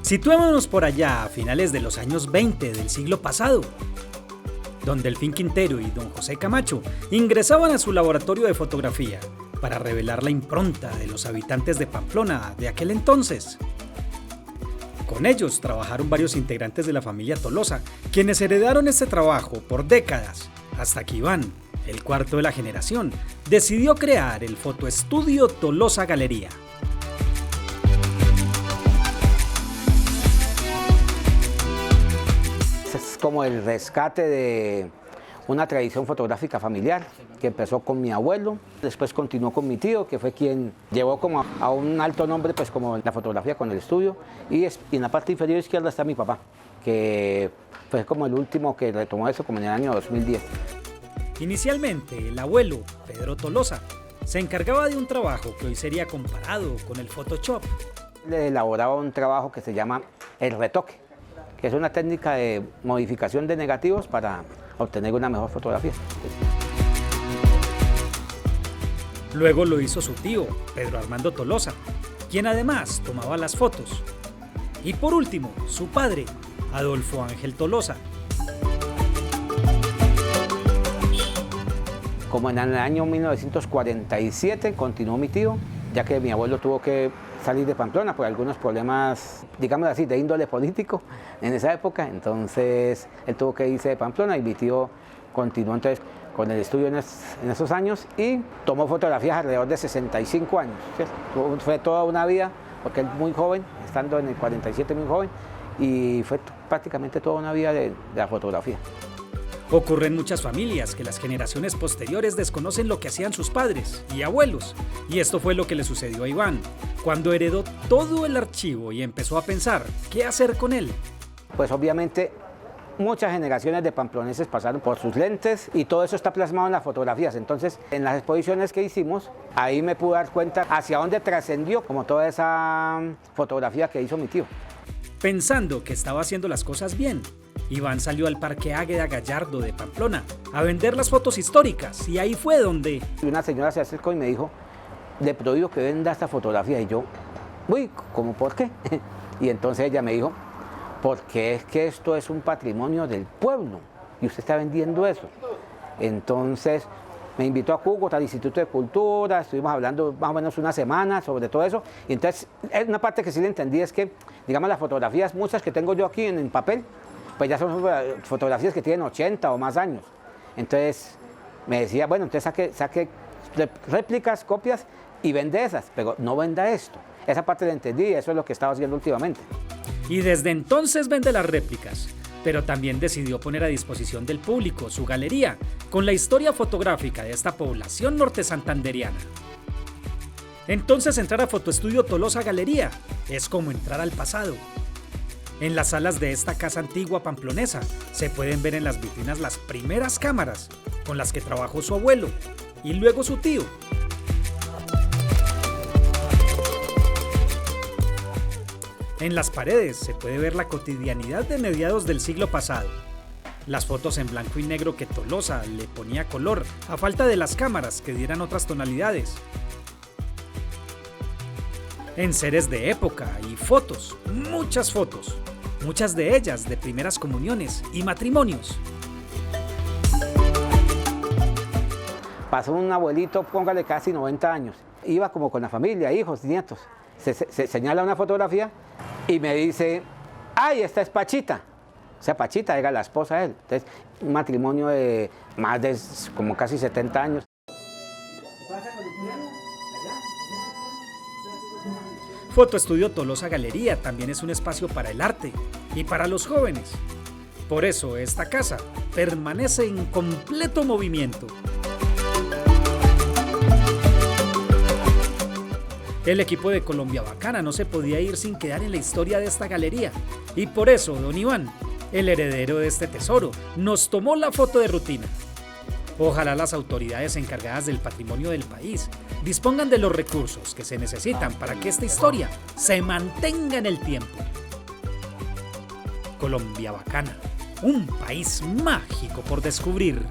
Situémonos por allá a finales de los años 20 del siglo pasado. Don Delfín Quintero y don José Camacho ingresaban a su laboratorio de fotografía para revelar la impronta de los habitantes de Pamplona de aquel entonces. Con ellos trabajaron varios integrantes de la familia Tolosa, quienes heredaron este trabajo por décadas, hasta que Iván, el cuarto de la generación, decidió crear el fotoestudio Tolosa Galería. Es como el rescate de una tradición fotográfica familiar que empezó con mi abuelo, después continuó con mi tío, que fue quien llevó como a un alto nombre pues como la fotografía con el estudio, y en la parte inferior izquierda está mi papá, que fue como el último que retomó eso como en el año 2010. Inicialmente, el abuelo, Pedro Tolosa, se encargaba de un trabajo que hoy sería comparado con el Photoshop. Le elaboraba un trabajo que se llama el retoque, que es una técnica de modificación de negativos para obtener una mejor fotografía. Luego lo hizo su tío, Pedro Armando Tolosa, quien además tomaba las fotos. Y por último, su padre, Adolfo Ángel Tolosa. Como en el año 1947 continuó mi tío, ya que mi abuelo tuvo que salir de Pamplona por algunos problemas, digamos así, de índole político en esa época. Entonces él tuvo que irse de Pamplona y mi tío continuó entonces con el estudio en esos años y tomó fotografías alrededor de 65 años. ¿Cierto? Fue toda una vida, porque él muy joven, estando en el 47 muy joven, y fue prácticamente toda una vida de la fotografía. Ocurre en muchas familias que las generaciones posteriores desconocen lo que hacían sus padres y abuelos, y esto fue lo que le sucedió a Iván, cuando heredó todo el archivo y empezó a pensar qué hacer con él. Pues obviamente muchas generaciones de pamploneses pasaron por sus lentes y todo eso está plasmado en las fotografías. Entonces, en las exposiciones que hicimos, ahí me pude dar cuenta hacia dónde trascendió como toda esa fotografía que hizo mi tío. Pensando que estaba haciendo las cosas bien, Iván salió al Parque Águeda Gallardo de Pamplona a vender las fotos históricas, y ahí fue donde... Una señora se acercó y me dijo, le prohíbo que venda esta fotografía. Y yo, uy, ¿cómo por qué? Y entonces ella me dijo, porque es que esto es un patrimonio del pueblo y usted está vendiendo eso. Entonces me invitó a Cúcuta, al Instituto de Cultura, estuvimos hablando más o menos una semana sobre todo eso. Y entonces una parte que sí le entendí es que, digamos, las fotografías, muchas que tengo yo aquí en papel, pues ya son fotografías que tienen 80 o más años. Entonces me decía, bueno, entonces saque réplicas, copias y vende esas, pero no venda esto. Esa parte la entendí y eso es lo que estaba haciendo últimamente. Y desde entonces vende las réplicas, pero también decidió poner a disposición del público su galería con la historia fotográfica de esta población norte santanderiana. Entonces entrar a Fotoestudio Tolosa Galería es como entrar al pasado. En las salas de esta casa antigua pamplonesa se pueden ver en las vitrinas las primeras cámaras con las que trabajó su abuelo y luego su tío. En las paredes se puede ver la cotidianidad de mediados del siglo pasado. Las fotos en blanco y negro que Tolosa le ponía color a falta de las cámaras que dieran otras tonalidades. Enseres de época y fotos, muchas fotos, muchas de ellas de primeras comuniones y matrimonios. Pasó un abuelito, póngale casi 90 años, iba como con la familia, hijos, nietos. Se señala una fotografía y me dice, ¡ay, esta es Pachita! O sea, Pachita era la esposa de él. Entonces, un matrimonio de más de como casi 70 años. Fotoestudio Tolosa Galería también es un espacio para el arte y para los jóvenes. Por eso esta casa permanece en completo movimiento. El equipo de Colombia Bacana no se podía ir sin quedar en la historia de esta galería, y por eso don Iván, el heredero de este tesoro, nos tomó la foto de rutina. Ojalá las autoridades encargadas del patrimonio del país dispongan de los recursos que se necesitan para que esta historia se mantenga en el tiempo. Colombia Bacana, un país mágico por descubrir.